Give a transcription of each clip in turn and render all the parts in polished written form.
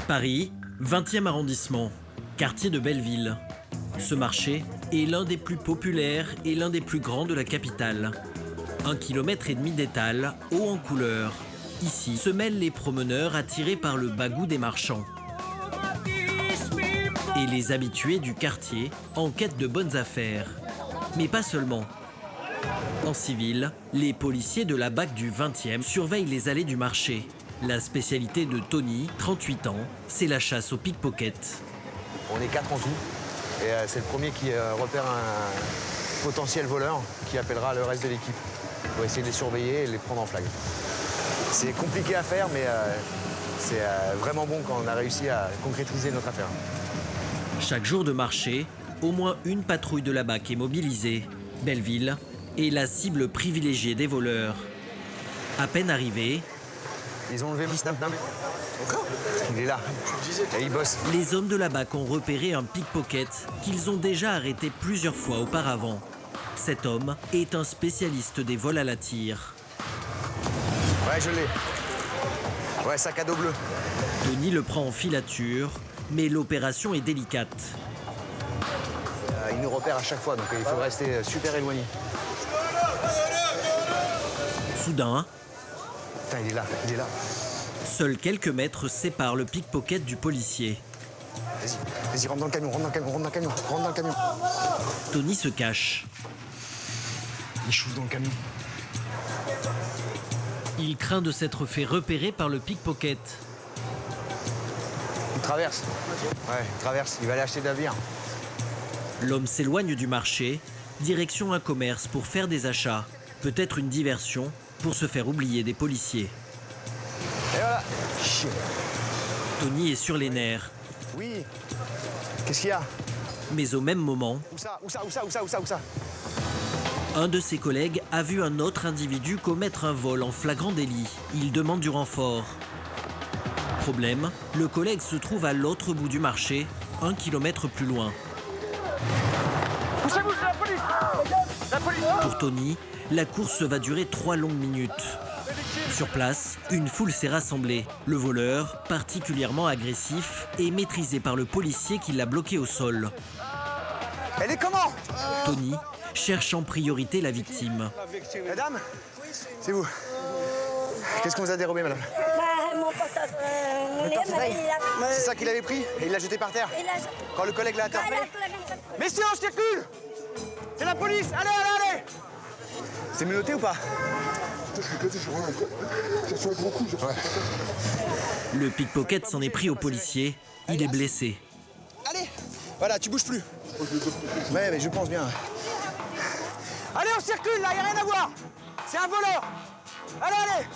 Paris, 20e arrondissement, quartier de Belleville. Ce marché est l'un des plus populaires et l'un des plus grands de la capitale. 1,5 km d'étal, haut en couleur. Ici se mêlent les promeneurs attirés par le bagou des marchands et les habitués du quartier en quête de bonnes affaires. Mais pas seulement. En civil, les policiers de la BAC du 20e surveillent les allées du marché. La spécialité de Tony, 38 ans, c'est la chasse au pickpocket. On est 4 en tout, et c'est le premier qui repère un potentiel voleur qui appellera le reste de l'équipe. Il faut essayer de les surveiller et de les prendre en flag. C'est compliqué à faire, mais c'est vraiment bon quand on a réussi à concrétiser notre affaire. Chaque jour de marché, au moins une patrouille de la BAC est mobilisée. Belleville est la cible privilégiée des voleurs. À peine arrivés, Ils ont levé le snap. Encore ? Il est là. Et il bosse. les hommes de la BAC ont repéré un pickpocket qu'ils ont déjà arrêté plusieurs fois auparavant. Cet homme est un spécialiste des vols à la tire. Ouais, je l'ai. Ouais, sac à dos bleu. Tony le prend en filature, mais l'opération est délicate. Il nous repère à chaque fois, donc il faut rester super éloigné. Soudain, Putain, il est là, il est là. seuls quelques mètres séparent le pickpocket du policier. Vas-y, rentre dans le camion, rentre dans le camion, rentre dans le camion, rentre dans le camion. Tony se cache. Il chouffe dans le camion. Il craint de s'être fait repérer par le pickpocket. Il traverse. Ouais, il traverse, il va aller acheter de la bière. L'homme s'éloigne du marché, direction un commerce pour faire des achats. Peut-être une diversion pour se faire oublier des policiers. Et voilà. Chier. Tony est sur les nerfs, Oui. Qu'est-ce qu'il y a? mais au même moment, Où ça? Où ça? Où ça? Où ça? Où ça? Où ça? un de ses collègues a vu un autre individu commettre un vol en flagrant délit. Il demande du renfort. Problème, le collègue se trouve à l'autre bout du marché, 1 kilomètre plus loin. Poussez-vous, c'est la police! La police! Pour Tony, la course va durer 3 longues minutes. Sur place, une foule s'est rassemblée. Le voleur, particulièrement agressif, est maîtrisé par le policier qui l'a bloqué au sol. Elle est comment? Tony cherche en priorité la victime. Madame? C'est vous. Qu'est-ce qu'on vous a dérobé, madame? Mon portefeuille. C'est ça qu'il avait pris et il l'a jeté par terre quand le collègue l'a interpellé. Messieurs, on circule! C'est la police! Allez, allez, allez! C'est menotté ou pas? Le pickpocket s'en est pris au policier. Il est blessé. Allez! Voilà, tu bouges plus. Ouais, mais je pense bien. Allez, on circule, là, y a rien à voir! C'est un voleur! Allez, allez!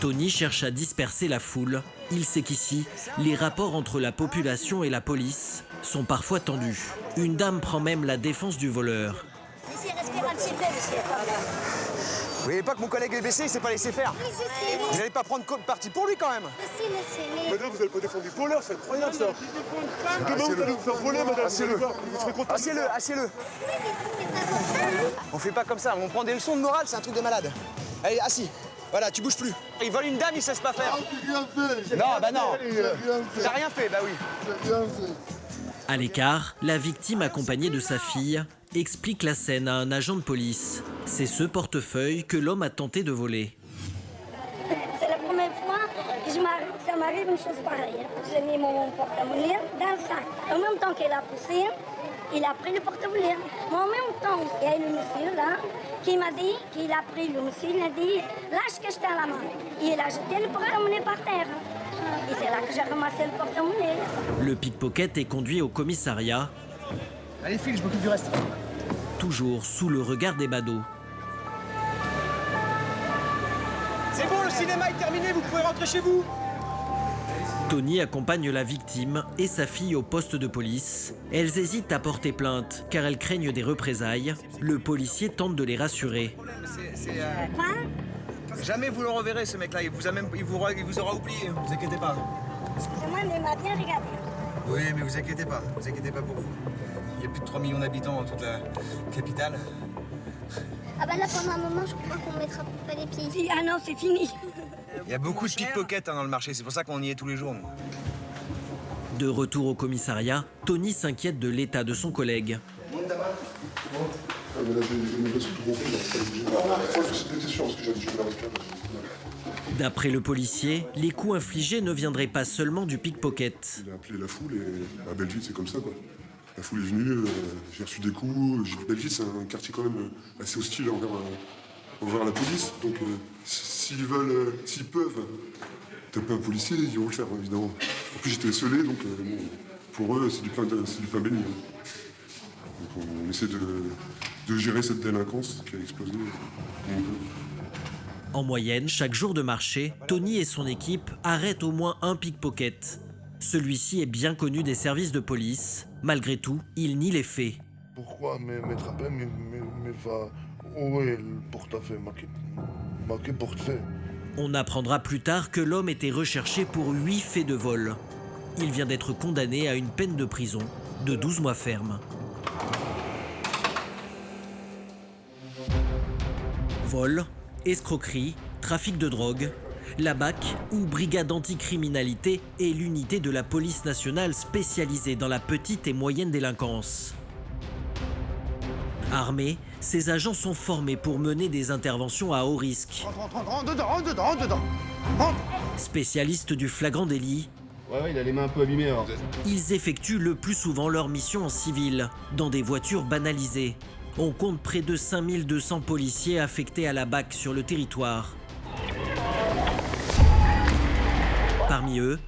Tony cherche à disperser la foule. Il sait qu'ici, les rapports entre la population et la police sont parfois tendus. Une dame prend même la défense du voleur. Monsieur, respire un petit peu, monsieur. Vous voyez pas que mon collègue est blessé, il s'est pas laissé faire. Oui, je sais, Vous n'allez pas prendre parti pour lui quand même. monsieur, mais... Madame, vous n'avez pas défendu le voleur, c'est incroyable ça. Demain, vous allez vous faire voler, madame. Assieds-le. Vous serez content. Assieds-le, assieds-le. On fait pas comme ça, on prend des leçons de morale, c'est un truc de malade. Allez, assis. Voilà, tu bouges plus. Il vole une dame, il sait pas faire. J'ai rien fait. Non, bah non. J'ai rien fait. T'as rien fait, bah oui. J'ai rien fait. À l'écart, la victime accompagnée de sa fille explique la scène à un agent de police. C'est ce portefeuille que l'homme a tenté de voler. C'est la première fois que ça m'arrive une chose pareille. J'ai mis mon porte-monnaie dans le sac. En même temps qu'il a poussé, il a pris le porte-monnaie. Mais en même temps, il y a le monsieur là qui m'a dit qu'il a pris le monsieur, il a dit lâche que je t'ai à la main. Et il a jeté le porte-monnaie par terre. Et c'est là que j'ai ramassé le porte-monnaie. Le pickpocket est conduit au commissariat, Allez, file, je m'occupe du reste. toujours sous le regard des badauds. C'est bon, le cinéma est terminé, vous pouvez rentrer chez vous. Tony accompagne la victime et sa fille au poste de police. Elles hésitent à porter plainte car elles craignent des représailles. Le policier tente de les rassurer. Quoi? Jamais vous le reverrez, ce mec-là. Il vous aura oublié, vous inquiétez pas. Excusez-moi, mais il m'a bien regardé. Oui, mais vous inquiétez pas pour vous. Il y a plus de 3 millions d'habitants dans toute la capitale. Ah bah là, pendant un moment, je crois qu'on mettra pas les pieds. Ah non, c'est fini. Il y a beaucoup de pickpockets dans le marché, c'est pour ça qu'on y est tous les jours, nous. De retour au commissariat, Tony s'inquiète de l'état de son collègue. D'après le policier, les coups infligés ne viendraient pas seulement du pickpocket. Il a appelé la foule et à Belleville, c'est comme ça, quoi. La foule est venue, j'ai reçu des coups. Belleville, c'est un quartier quand même assez hostile envers la police. Donc s'ils peuvent taper un policier, ils vont le faire, évidemment. En plus, j'étais esselé, donc pour eux, c'est du pain béni. Donc on essaie de gérer cette délinquance qui a explosé. En moyenne, chaque jour de marché, Tony et son équipe arrêtent au moins un pickpocket. Celui-ci est bien connu des services de police. Malgré tout, il nie les faits. Pourquoi m'attraper, me va où est le portefeuille marqué portefeuille? On apprendra plus tard que l'homme était recherché pour 8 faits de vol. Il vient d'être condamné à une peine de prison de 12 mois ferme. Vol, escroquerie, trafic de drogue, la BAC ou brigade anticriminalité est l'unité de la police nationale spécialisée dans la petite et moyenne délinquance. Armés, ces agents sont formés pour mener des interventions à haut risque. Rentre dedans. Spécialistes du flagrant délit, Ouais, il a les mains un peu abîmées. Alors. ils effectuent le plus souvent leur mission en civil, dans des voitures banalisées. On compte près de 5200 policiers affectés à la BAC sur le territoire. Parmi eux,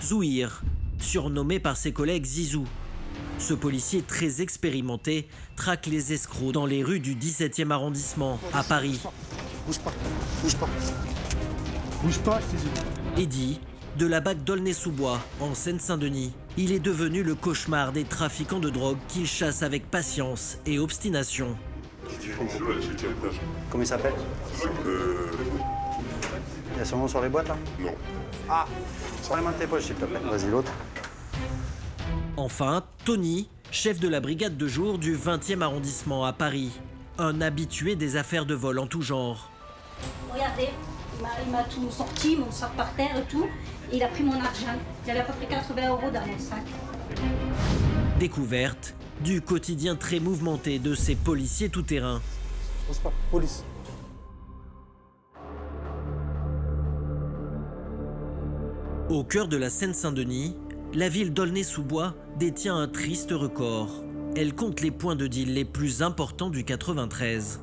Zouhir, surnommé par ses collègues Zizou. Ce policier très expérimenté traque les escrocs dans les rues du 17e arrondissement, à Paris. Bouge pas, Eddy, de la BAC d'Aulnay-sous-Bois, en Seine-Saint-Denis. Il est devenu le cauchemar des trafiquants de drogue qu'il chasse avec patience et obstination. Comment il s'appelle? Il y a son nom sur les boîtes là? Non. Ah, sur les mains de tes poches s'il te plaît. Vas-y l'autre. Enfin, Tony, chef de la brigade de jour du 20e arrondissement à Paris. Un habitué des affaires de vol en tout genre. Regardez, il m'a tout sorti, mon sac par terre et tout. Et il a pris mon argent. Il avait à peu près 80 € dans mon sac. Découverte du quotidien très mouvementé de ces policiers tout-terrain. Police. Au cœur de la Seine-Saint-Denis, la ville d'Aulnay-sous-Bois détient un triste record. Elle compte les points de deal les plus importants du 93.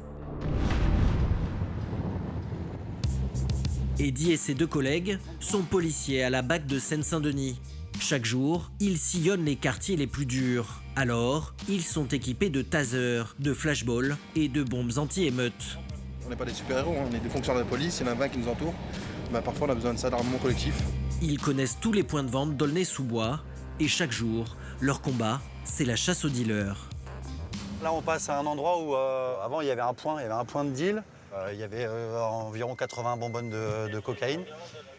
Eddy et ses deux collègues sont policiers à la BAC de Seine-Saint-Denis. Chaque jour, ils sillonnent les quartiers les plus durs. Alors, ils sont équipés de tasers, de flashballs et de bombes anti-émeutes. On n'est pas des super-héros, on est des fonctionnaires de la police, il y en a 20 qui nous entourent. Bah, parfois on a besoin de ça d'armement collectif. Ils connaissent tous les points de vente d'Aulnay-sous-Bois et chaque jour, leur combat, c'est la chasse aux dealers. Là on passe à un endroit où avant il y avait un point de deal. Il y avait environ 80 bonbonnes de cocaïne.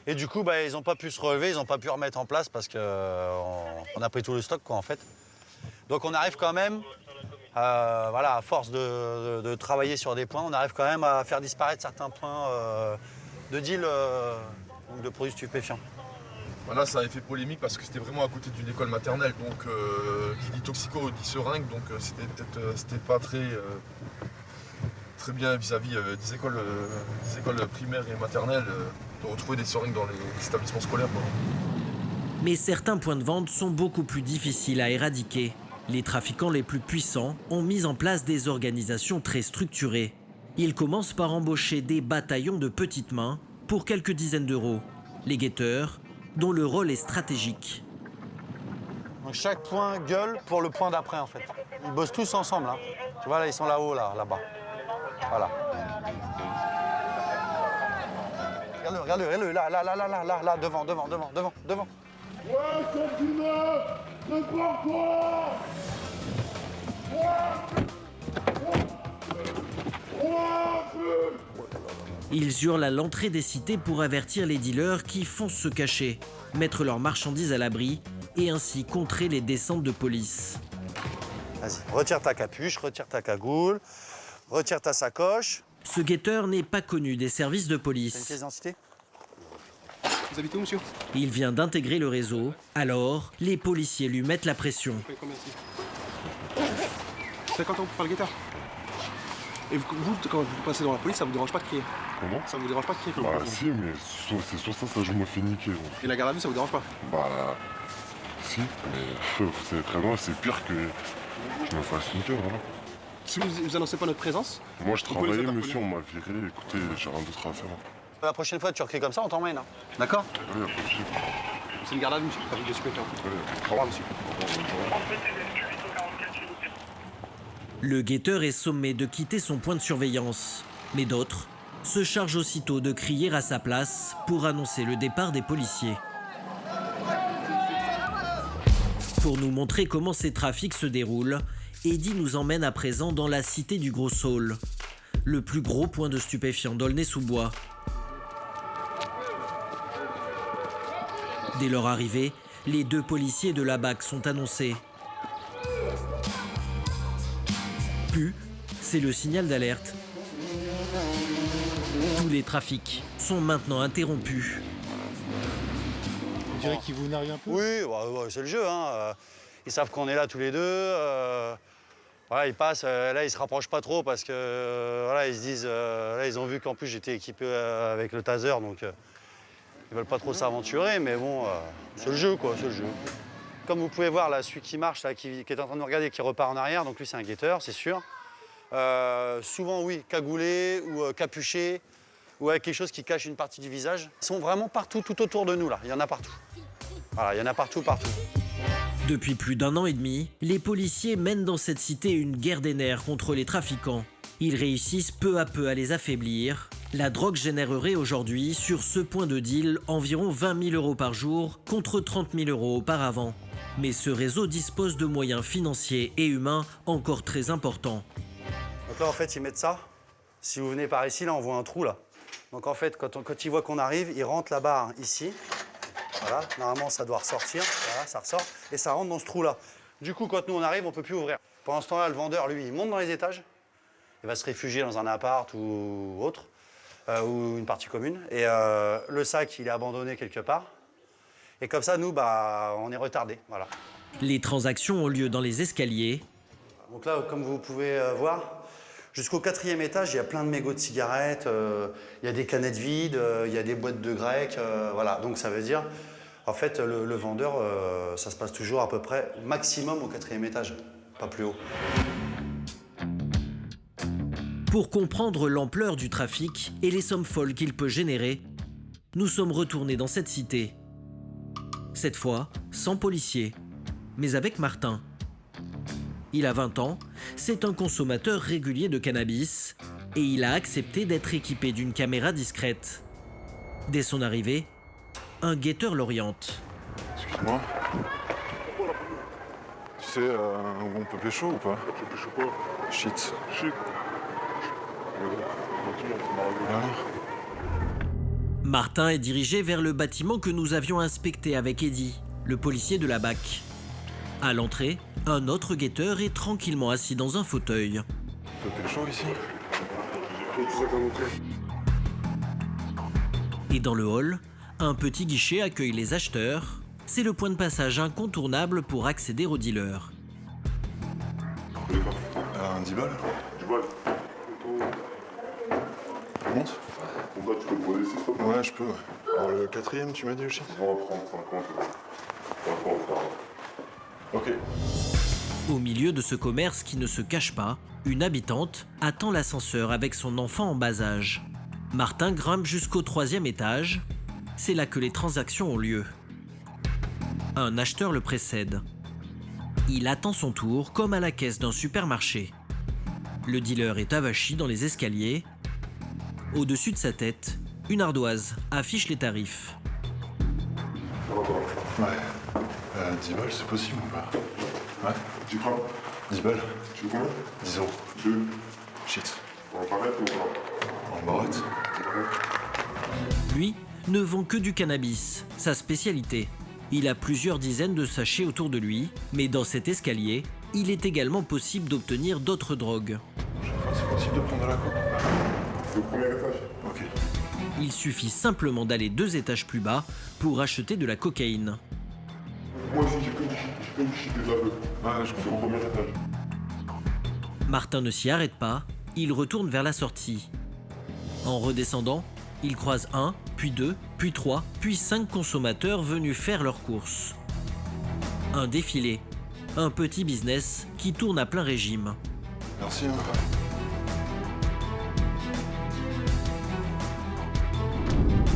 Et du coup, ils n'ont pas pu se relever, ils n'ont pas pu remettre en place parce qu'on a pris tout le stock, quoi, en fait. Donc on arrive quand même, à force de travailler sur des points, on arrive quand même à faire disparaître certains points de deal de produits stupéfiants. Là, ça avait fait polémique parce que c'était vraiment à côté d'une école maternelle. Donc, qui dit toxico dit seringue, donc c'était pas très bien vis-à-vis des écoles primaires et maternelles de retrouver des seringues dans les établissements scolaires. Mais certains points de vente sont beaucoup plus difficiles à éradiquer. Les trafiquants les plus puissants ont mis en place des organisations très structurées. Ils commencent par embaucher des bataillons de petites mains pour quelques dizaines d'euros. Les guetteurs, dont le rôle est stratégique. Donc chaque point gueule pour le point d'après, en fait. Ils bossent tous ensemble, hein. Tu vois, là, ils sont là-haut, là-bas. Voilà. Regarde-le, là, devant. Ouais, c'est une n'importe quoi. Ils hurlent à l'entrée des cités pour avertir les dealers qui foncent se cacher, mettre leurs marchandises à l'abri et ainsi contrer les descentes de police. Vas-y, retire ta capuche, retire ta cagoule, retire ta sacoche. Ce guetteur n'est pas connu des services de T'as une pièce police. d'identité? Vous habitez où, monsieur? Il vient d'intégrer le réseau, alors les policiers lui mettent la pression. Vous payez combien ici? 50 € pour faire le guetteur. Et vous, quand vous passez dans la police, ça vous dérange pas de crier? Comment? Ça vous dérange pas de crier? Bah si, mais c'est sur ça, je me fais niquer. Donc. Et la garde à vue, ça vous dérange pas? Bah si, mais vous savez très bien, c'est pire que je me fasse niquer, voilà. Si vous annoncez pas notre présence... Moi je travaillais, monsieur, on m'a viré, écoutez, j'ai rien d'autre à faire. La prochaine fois, tu recris comme ça, on t'emmène. Hein. D'accord? Oui, y'a pas de souci. C'est une garde à vue, monsieur, trafic de stupéfiants. Oui, au revoir, monsieur. Le guetteur est sommé de quitter son point de surveillance, mais d'autres se chargent aussitôt de crier à sa place pour annoncer le départ des policiers. Pour nous montrer comment ces trafics se déroulent, Eddy nous emmène à présent dans la cité du Gros Saule, le plus gros point de stupéfiants d'Aulnay-sous-Bois. Dès leur arrivée, les 2 policiers de la BAC sont annoncés. Puis, c'est le signal d'alerte. Tous les trafics sont maintenant interrompus. On dirait qu'ils vous narguent un peu. Oui, bah, c'est le jeu. Hein. Ils savent qu'on est là tous les deux. Voilà, ils passent. Là, ils se rapprochent pas trop parce que voilà, ils se disent. Là, ils ont vu qu'en plus j'étais équipé avec le taser, donc ils veulent pas trop s'aventurer. Mais bon, c'est le jeu, quoi. C'est le jeu. Comme vous pouvez voir, là, celui qui marche, là, qui est en train de nous regarder, qui repart en arrière, donc lui, c'est un guetteur, c'est sûr. Souvent, oui, cagoulé ou capuché, ou avec quelque chose qui cache une partie du visage. Ils sont vraiment partout, tout autour de nous, là. Il y en a partout. Voilà, il y en a partout, partout. Depuis plus d'1 an et demi, les policiers mènent dans cette cité une guerre des nerfs contre les trafiquants. Ils réussissent peu à peu à les affaiblir. La drogue générerait aujourd'hui, sur ce point de deal, environ 20 000 € par jour, contre 30 000 € auparavant. Mais ce réseau dispose de moyens financiers et humains encore très importants. Donc là, en fait, ils mettent ça. Si vous venez par ici, là, on voit un trou, là. Donc en fait, quand ils voient qu'on arrive, ils rentrent la barre ici. Voilà, normalement, ça doit ressortir. Voilà, ça ressort. Et ça rentre dans ce trou-là. Du coup, quand nous, on arrive, on ne peut plus ouvrir. Pendant ce temps-là, le vendeur, lui, il monte dans les étages. Il va se réfugier dans un appart ou autre, ou une partie commune. Et le sac, il est abandonné quelque part. Et comme ça, nous, bah, on est retardés. Voilà. Les transactions ont lieu dans les escaliers. Donc là, comme vous pouvez voir, jusqu'au 4e étage, il y a plein de mégots de cigarettes, il y a des canettes vides, il y a des boîtes de grec. Voilà. Donc ça veut dire, en fait, le vendeur, ça se passe toujours à peu près maximum au 4e étage, pas plus haut. Pour comprendre l'ampleur du trafic et les sommes folles qu'il peut générer, nous sommes retournés dans cette cité. Cette fois, sans policiers, mais avec Martin. Il a 20 ans, c'est un consommateur régulier de cannabis et il a accepté d'être équipé d'une caméra discrète. Dès son arrivée, un guetteur l'oriente. Excuse-moi. Tu sais où on peut pécho ou pas? On peut pécho quoi? Shit. Shit. Martin est dirigé vers le bâtiment que nous avions inspecté avec Eddy, le policier de la BAC. À l'entrée, un autre guetteur est tranquillement assis dans un fauteuil. On peut pécho ici? Et dans le hall, un petit guichet accueille les acheteurs. C'est le point de passage incontournable pour accéder aux dealers. Un 10 balles? 10 balles. Monte? Bon bah tu peux poser ici, stop. Ouais, je peux, ouais. Alors le 4e, tu m'as dit aussi? On va prendre 50. On va prendre. Ok. Au milieu de ce commerce qui ne se cache pas, une habitante attend l'ascenseur avec son enfant en bas âge. Martin grimpe jusqu'au 3e étage. C'est là que les transactions ont lieu. Un acheteur le précède. Il attend son tour comme à la caisse d'un supermarché. Le dealer est avachi dans les escaliers. Au-dessus de sa tête, une ardoise affiche les tarifs. Ouais. 10 balles, c'est possible ou pas? Ouais. Tu crois? 10 balles. Tu veux combien? 10 euros. 2. Shit. En barrette ou pas? En barrette. Lui ne vend que du cannabis, sa spécialité. Il a plusieurs dizaines de sachets autour de lui, mais dans cet escalier, il est également possible d'obtenir d'autres drogues. C'est possible de prendre de la coupe? C'est au 1er étage. Ok. Il suffit simplement d'aller 2 étages plus bas pour acheter de la cocaïne. Moi aussi, j'ai que du shit des aveux. Ah, je suis au premier étage. Martin ne s'y arrête pas, il retourne vers la sortie. En redescendant, il croise 1, puis 2, puis 3, puis 5 consommateurs venus faire leurs courses. Un défilé, un petit business qui tourne à plein régime. Merci.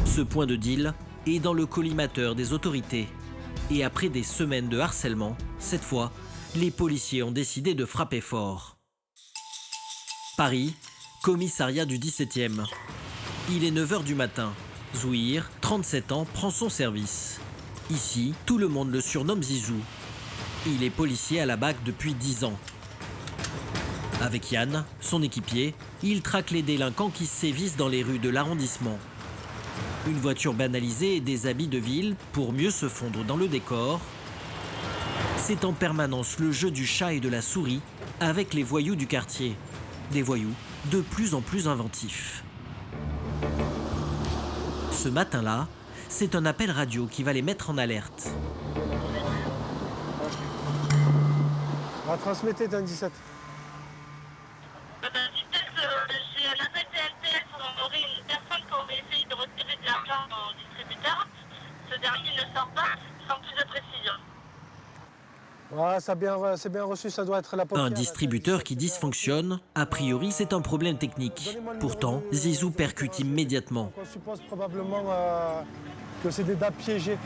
Ce point de deal est dans le collimateur des autorités. Et après des semaines de harcèlement, cette fois, les policiers ont décidé de frapper fort. Paris, commissariat du 17e. Il est 9h du matin. Zouhir, 37 ans, prend son service. Ici, tout le monde le surnomme Zizou. Il est policier à la BAC depuis 10 ans. Avec Yann, son équipier, il traque les délinquants qui sévissent dans les rues de l'arrondissement. Une voiture banalisée et des habits de ville pour mieux se fondre dans le décor. C'est en permanence le jeu du chat et de la souris avec les voyous du quartier. Des voyous de plus en plus inventifs. Ce matin-là, c'est un appel radio qui va les mettre en alerte. On va transmettre d'un 17. J'ai un appel TNT, on aurait une personne qui aurait essayé de retirer de l'argent au distributeur. Ce dernier ne sort pas, sans plus de précision. Ouais, c'est bien reçu, ça doit être la paupière. Un distributeur qui dysfonctionne, a priori c'est un problème technique. Pourtant, Zizou percute immédiatement. On suppose probablement que c'est des DAB piégés.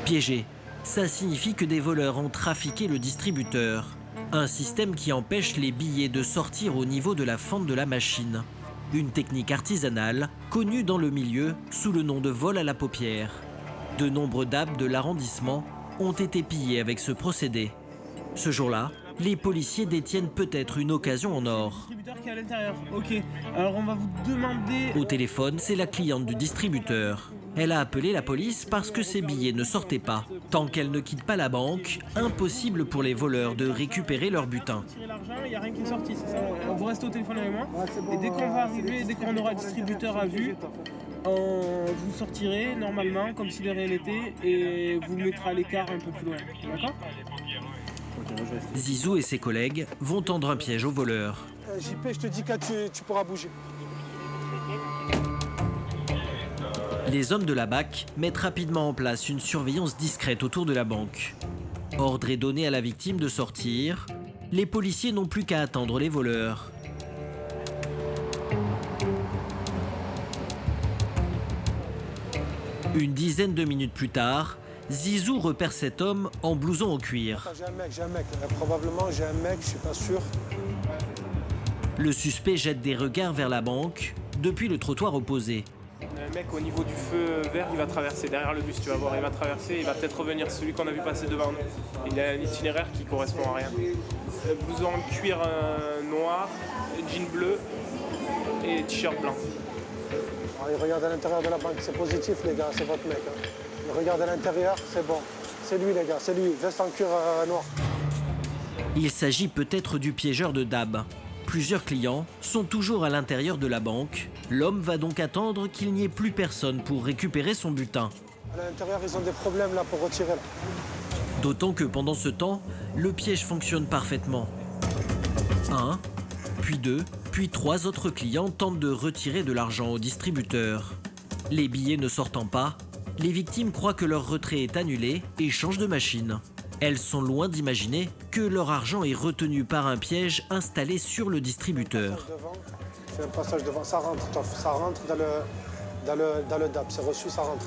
Piégé, ça signifie que des voleurs ont trafiqué le distributeur. Un système qui empêche les billets de sortir au niveau de la fente de la machine. Une technique artisanale, connue dans le milieu sous le nom de vol à la paupière. De nombreux DAB de l'arrondissement ont été pillés avec ce procédé. Ce jour-là, les policiers détiennent peut-être une occasion en or. Distributeur qui est à l'intérieur. Ok, alors on va vous demander... Au téléphone, c'est la cliente du distributeur. Elle a appelé la police parce que ses billets ne sortaient pas. Tant qu'elle ne quitte pas la banque, impossible pour les voleurs de récupérer leur butin. Il n'y a rien qui est sorti, c'est ça. Vous restez au téléphone avec moi. Et dès qu'on va arriver, dès qu'on aura le distributeur à vue, vous sortirez normalement, comme si de rien n'était, et vous mettrez à l'écart un peu plus loin. D'accord ? Zizou et ses collègues vont tendre un piège aux voleurs. JP, je te dis que tu pourras bouger. Les hommes de la BAC mettent rapidement en place une surveillance discrète autour de la banque. Ordre est donné à la victime de sortir. Les policiers n'ont plus qu'à attendre les voleurs. Une dizaine de minutes plus tard, Zizou repère cet homme en blouson en cuir. J'ai un mec. Probablement j'ai un mec, je suis pas sûr. Le suspect jette des regards vers la banque depuis le trottoir opposé. Un mec au niveau du feu vert, il va traverser derrière le bus, tu vas voir, il va traverser, il va peut-être revenir, celui qu'on a vu passer devant nous. Il a un itinéraire qui correspond à rien. Blouson en cuir noir, jean bleu et t-shirt blanc. Il regarde à l'intérieur de la banque, c'est positif les gars, c'est votre mec. Hein. Il regarde à l'intérieur, c'est bon. C'est lui les gars, c'est lui, veste en cuir noir. Il s'agit peut-être du piégeur de DAB. Plusieurs clients sont toujours à l'intérieur de la banque. L'homme va donc attendre qu'il n'y ait plus personne pour récupérer son butin. À l'intérieur, ils ont des problèmes là pour retirer. D'autant que pendant ce temps, le piège fonctionne parfaitement. 1, puis 2, puis 3 autres clients tentent de retirer de l'argent au distributeur. Les billets ne sortant pas, les victimes croient que leur retrait est annulé et changent de machine. Elles sont loin d'imaginer que leur argent est retenu par un piège installé sur le distributeur. C'est un passage devant, ça rentre dans le DAB, c'est reçu, ça rentre.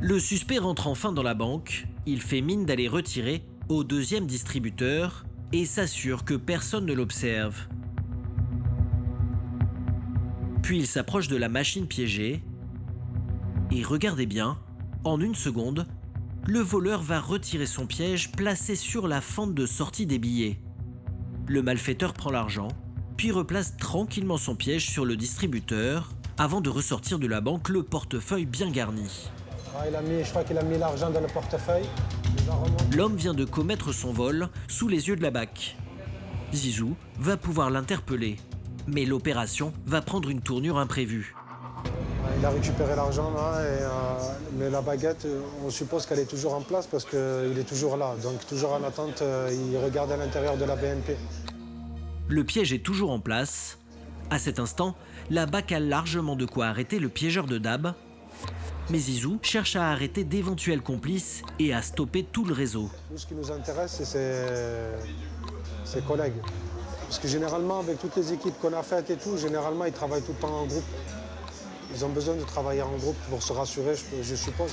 Le suspect rentre enfin dans la banque, il fait mine d'aller retirer au deuxième distributeur et s'assure que personne ne l'observe. Puis il s'approche de la machine piégée et regardez bien, en une seconde, le voleur va retirer son piège placé sur la fente de sortie des billets. Le malfaiteur prend l'argent, puis replace tranquillement son piège sur le distributeur avant de ressortir de la banque le portefeuille bien garni. Je crois qu'il a mis l'argent dans le portefeuille. L'homme vient de commettre son vol sous les yeux de la BAC. Zizou va pouvoir l'interpeller. Mais l'opération va prendre une tournure imprévue. Il a récupéré l'argent là, mais la baguette, on suppose qu'elle est toujours en place parce qu'il est toujours là. Donc toujours en attente, il regarde à l'intérieur de la BNP. Le piège est toujours en place. À cet instant, la BAC a largement de quoi arrêter le piégeur de Dab. Mais Zizou cherche à arrêter d'éventuels complices et à stopper tout le réseau. Nous, ce qui nous intéresse, c'est ses collègues. Parce que généralement, avec toutes les équipes qu'on a faites et tout, généralement, ils travaillent tout le temps en groupe. Ils ont besoin de travailler en groupe pour se rassurer, je suppose.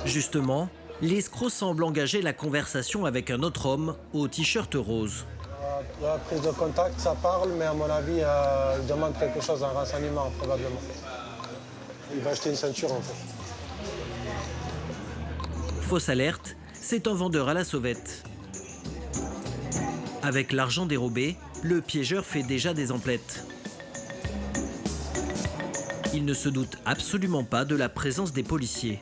Justement, l'escroc semble engager la conversation avec un autre homme au t-shirt rose. La prise de contact, ça parle, mais à mon avis, il demande quelque chose, un renseignement, probablement. Il va acheter une ceinture, en fait. Fausse alerte, c'est un vendeur à la sauvette. Avec l'argent dérobé, le piégeur fait déjà des emplettes. Il ne se doute absolument pas de la présence des policiers.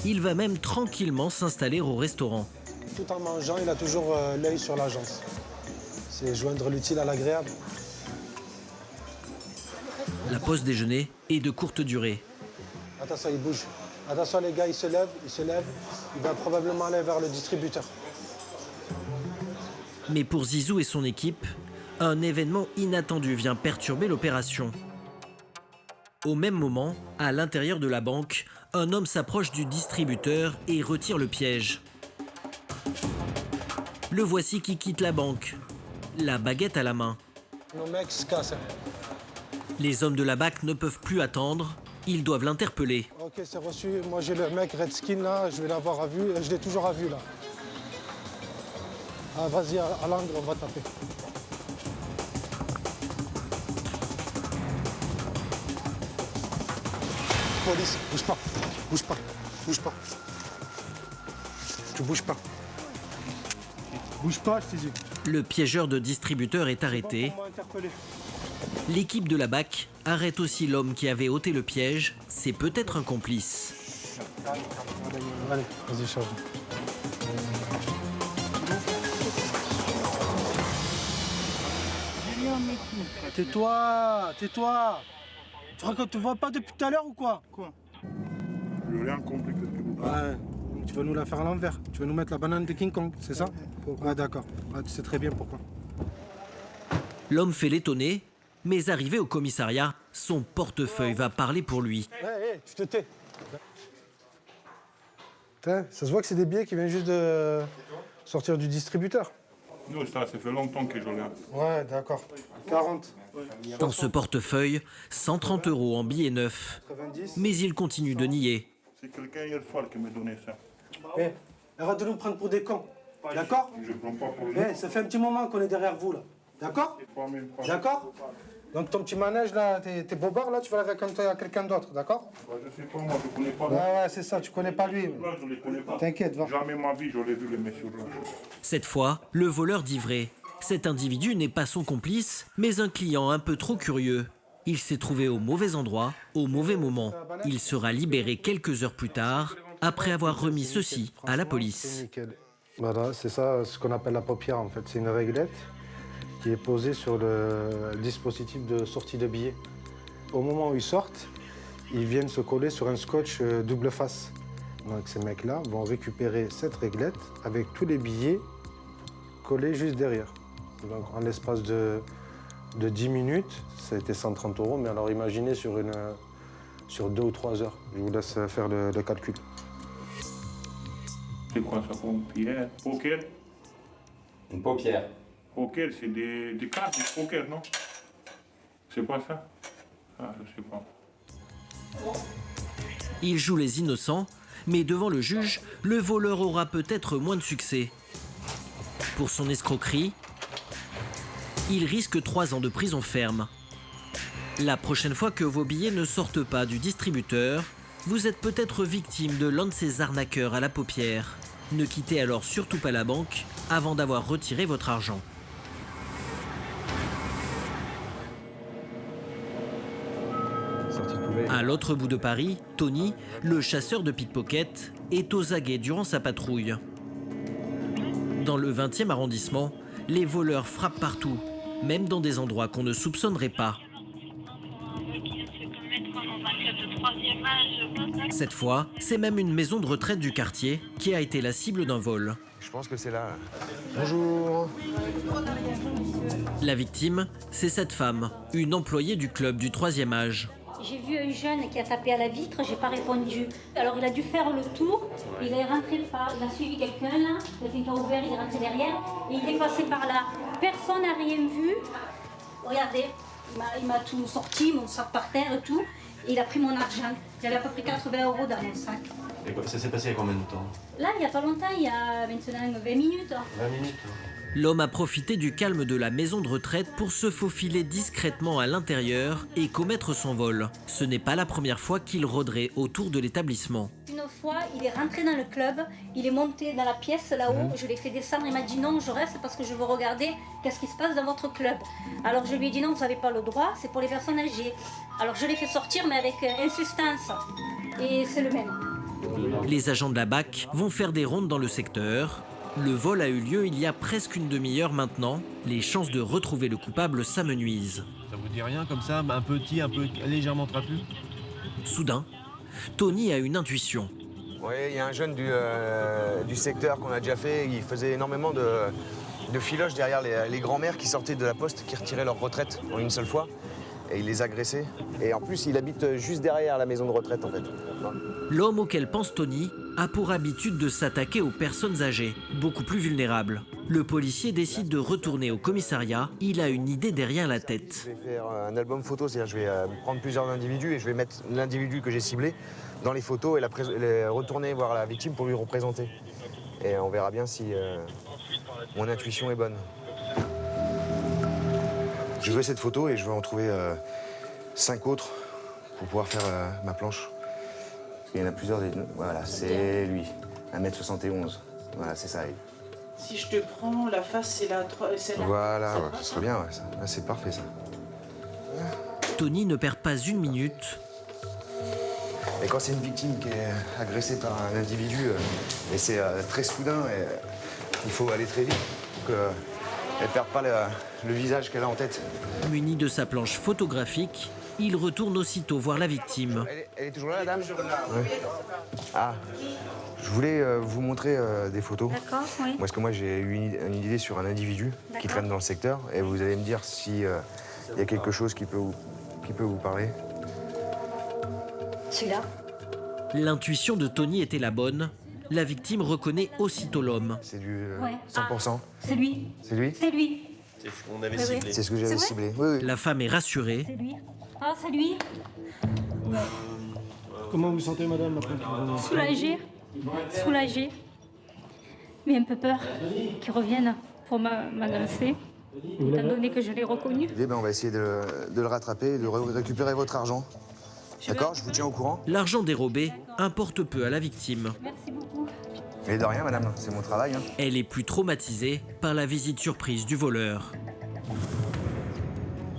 Il va même tranquillement s'installer au restaurant. Tout en mangeant, il a toujours l'œil sur l'agence. C'est joindre l'utile à l'agréable. La pause déjeuner est de courte durée. Attention, il bouge. Attention les gars, il se lève. Il va probablement aller vers le distributeur. Mais pour Zizou et son équipe, un événement inattendu vient perturber l'opération. Au même moment, à l'intérieur de la banque, un homme s'approche du distributeur et retire le piège. Le voici qui quitte la banque, la baguette à la main. Nos mecs se cassent. Les hommes de la BAC ne peuvent plus attendre, ils doivent l'interpeller. Ok, c'est reçu. Moi j'ai le mec Redskin là, je vais l'avoir à vue. Je l'ai toujours à vue là. Ah, vas-y, à l'angle, on va taper. Police, bouge pas, bouge pas, bouge pas. Tu bouges pas. Bouge pas, je t'ai dit. Le piégeur de distributeur est arrêté. L'équipe de la BAC arrête aussi l'homme qui avait ôté le piège. C'est peut-être un complice. Allez, vas-y, charge. Tais-toi, tais-toi. Tu crois que tu vois pas depuis tout à l'heure ou quoi? Quoi? J'ai rien compris. Ouais, tu vas nous la faire à l'envers. Tu vas nous mettre la banane de King Kong, c'est ça? Ah d'accord, ah, tu sais très bien pourquoi. L'homme fait l'étonner, mais arrivé au commissariat, son portefeuille va parler pour lui. Hé, tu te tais. Ça se voit que c'est des billets qui viennent juste de sortir du distributeur. Non, ça fait longtemps que je l'ai. Ouais, d'accord. 40. Dans ce portefeuille, 130 € en billets neufs. Mais il continue de nier. C'est quelqu'un hier soir qui m'a donné ça. Hé, arrête de nous prendre pour des cons. D'accord? Je prends pas pour lui. Ça fait un petit moment qu'on est derrière vous là. D'accord? D'accord? Donc ton petit manège là, tes bobards là, tu vas les raconter à quelqu'un d'autre, d'accord? Je sais pas, moi je connais pas. Ouais, c'est ça, tu connais pas lui. Là, je les connais pas. T'inquiète, va. Jamais ma vie, j'aurais vu les messieurs là. Cette fois, le voleur dit vrai. Cet individu n'est pas son complice, mais un client un peu trop curieux. Il s'est trouvé au mauvais endroit, au mauvais moment. Il sera libéré quelques heures plus tard, après avoir remis ceci à la police. Voilà, c'est ça ce qu'on appelle la paupière en fait. C'est une réglette qui est posée sur le dispositif de sortie de billets. Au moment où ils sortent, ils viennent se coller sur un scotch double face. Donc ces mecs-là vont récupérer cette réglette avec tous les billets collés juste derrière. Donc en l'espace de 10 minutes, ça a été 130 €, mais alors imaginez sur 2 ou 3 heures. Je vous laisse faire le calcul. C'est quoi ça, paupière? Poker? Une paupière. Poker, c'est des cartes de poker, non? C'est pas ça? Ah, je sais pas. Il joue les innocents, mais devant le juge, le voleur aura peut-être moins de succès. Pour son escroquerie, il risque 3 ans de prison ferme. La prochaine fois que vos billets ne sortent pas du distributeur, vous êtes peut-être victime de l'un de ces arnaqueurs à la paupière. Ne quittez alors surtout pas la banque avant d'avoir retiré votre argent. À l'autre bout de Paris, Tony, le chasseur de pickpocket, est aux aguets durant sa patrouille. Dans le 20e arrondissement, les voleurs frappent partout. même dans des endroits qu'on ne soupçonnerait pas. Cette fois, c'est même une maison de retraite du quartier qui a été la cible d'un vol. Je pense que c'est là. Bonjour. La victime, c'est cette femme, une employée du club du 3e âge. J'ai vu un jeune qui a tapé à la vitre, j'ai pas répondu. Alors il a dû faire le tour, il est rentré par, il a suivi quelqu'un là, le filtre ouvert, il est rentré derrière et il est passé par là. Personne n'a rien vu. Regardez, il m'a tout sorti, mon sac par terre et tout. Et il a pris mon argent. J'avais à peu près 80 € dans mon sac. Et ça s'est passé il y a combien de temps? Là, il n'y a pas longtemps, il y a maintenant 20 minutes. 20 minutes. L'homme a profité du calme de la maison de retraite pour se faufiler discrètement à l'intérieur et commettre son vol. Ce n'est pas la première fois qu'il rôderait autour de l'établissement. Une fois, il est rentré dans le club, il est monté dans la pièce là-haut, je l'ai fait descendre, il m'a dit non, je reste parce que je veux regarder qu'est-ce qui se passe dans votre club. Alors je lui ai dit non, vous n'avez pas le droit, c'est pour les personnes âgées. Alors je l'ai fait sortir mais avec insistance et c'est le même. Les agents de la BAC vont faire des rondes dans le secteur. Le vol a eu lieu il y a presque une demi-heure maintenant. Les chances de retrouver le coupable s'amenuisent. Ça vous dit rien comme ça, un petit, un peu légèrement trapu? Soudain, Tony a une intuition. Oui, il y a un jeune du secteur qu'on a déjà fait. Il faisait énormément de filoches derrière les grands-mères qui sortaient de la poste, qui retiraient leur retraite en une seule fois. Et il les agressait. Et en plus, il habite juste derrière la maison de retraite, en fait. L'homme auquel pense Tony a pour habitude de s'attaquer aux personnes âgées, beaucoup plus vulnérables. Le policier décide de retourner au commissariat. Il a une idée derrière la tête. Je vais faire un album photo, c'est-à-dire je vais prendre plusieurs individus et je vais mettre l'individu que j'ai ciblé dans les photos et retourner voir la victime pour lui représenter. Et on verra bien si mon intuition est bonne. Je veux cette photo et je veux en trouver 5 autres pour pouvoir faire ma planche. Il y en a plusieurs. Voilà, c'est lui, 1m71. Voilà, c'est ça. Si je te prends, la face, c'est la... Voilà, ouais, ce serait bien, ouais, ça. Là, c'est parfait, ça. Tony ne perd pas une minute. Et quand c'est une victime qui est agressée par un individu, et c'est très soudain, et, il faut aller très vite pour qu'elle ne perde pas le visage qu'elle a en tête. Muni de sa planche photographique, il retourne aussitôt voir la victime. Elle est toujours là, la dame? Ouais. Ah, je voulais vous montrer des photos. D'accord, oui. Parce que moi, j'ai eu une idée sur un individu qui traîne dans le secteur. Et vous allez me dire s'il y a quelque chose qui peut vous parler. Celui-là. L'intuition de Tony était la bonne. La victime reconnaît aussitôt l'homme. C'est du Ouais. 100%. C'est lui. C'est lui? C'est lui. C'est ce qu'on avait Oui, oui. ciblé. C'est ce que j'avais ciblé. Oui, oui. La femme est rassurée. C'est lui. Ah, c'est lui. Comment vous vous sentez, madame, après Soulagée. Soulagée. Mais un peu peur qu'il revienne pour m'annoncer, étant donné que je l'ai reconnu. Eh ben, on va essayer de le rattraper et de récupérer votre argent. D'accord? Je vous tiens au courant. L'argent dérobé importe peu à la victime. Merci beaucoup. Et de rien, madame, c'est mon travail. Hein. Elle est plus traumatisée par la visite surprise du voleur.